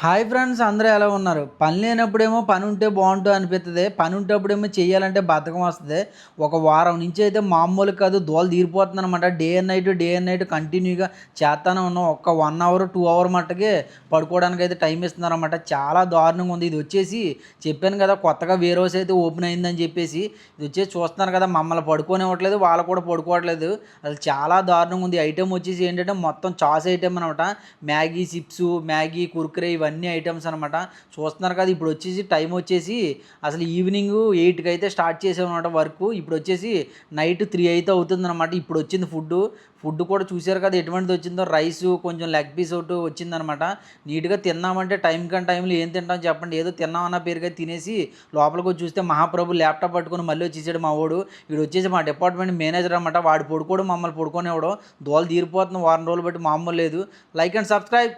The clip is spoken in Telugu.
హాయ్ ఫ్రెండ్స్, అందరూ ఎలా ఉన్నారు? పని లేనప్పుడేమో పని ఉంటే బాగుంటుంది అనిపిస్తుంది. పని ఉంటప్పుడేమో చేయాలంటే బద్ధకం వస్తుంది. ఒక వారం నుంచి అయితే మామూలు కాదు, దోల తీరిపోతుంది అనమాట. డే అండ్ నైట్ కంటిన్యూగా చేస్తానే ఉన్నాం. ఒక్క 1 అవర్ 2 అవర్ మట్టుకే పడుకోవడానికి అయితే టైం ఇస్తున్నారన్నమాట. చాలా దారుణంగా ఉంది. ఇది వచ్చేసి చెప్పాను కదా, కొత్తగా వేర్ హౌస్ అయితే ఓపెన్ అయిందని చెప్పేసి. ఇది వచ్చేసి చూస్తున్నారు కదా, మమ్మల్ని పడుకోనివ్వట్లేదు, వాళ్ళు కూడా పడుకోవట్లేదు. అసలు చాలా దారుణంగా ఉంది. ఐటెం వచ్చేసి ఏంటంటే మొత్తం చాస్ ఐటెం అనమాట. మ్యాగీ చిప్స్, మ్యాగీ కుర్కురే ఇవన్నీ ఐటమ్స్ అనమాట. చూస్తున్నారు కదా, ఇప్పుడు వచ్చేసి టైం వచ్చేసి అసలు ఈవినింగ్ 8కి అయితే స్టార్ట్ చేసామన్నమాట వర్క్. ఇప్పుడు వచ్చేసి నైట్ 3 అయితే అవుతుందన్నమాట. ఇప్పుడు వచ్చింది ఫుడ్ కూడా చూసారు కదా ఎటువంటిది వచ్చిందో. రైస్, కొంచెం లెగ్ పీస్ ఒకటి వచ్చిందనమాట. నీట్గా తిన్నామంటే టైంలో ఏం తింటాం చెప్పండి. ఏదో తిన్నామన్న పేరుగా తినేసి లోపలికి వచ్చి చూస్తే మహాప్రభు ల్యాప్టాప్ పట్టుకొని మళ్ళీ వచ్చేసాడు మా వాడు. వీడు వచ్చేసి మా డిపార్ట్మెంట్ మేనేజర్ అనమాట. వాడు పడుకోవడం, మమ్మల్ని పడుకోనివ్వడం, దోల తీరిపోతుంది. వారం రోజులు బట్టి మామూలు లేదు. Like and subscribe.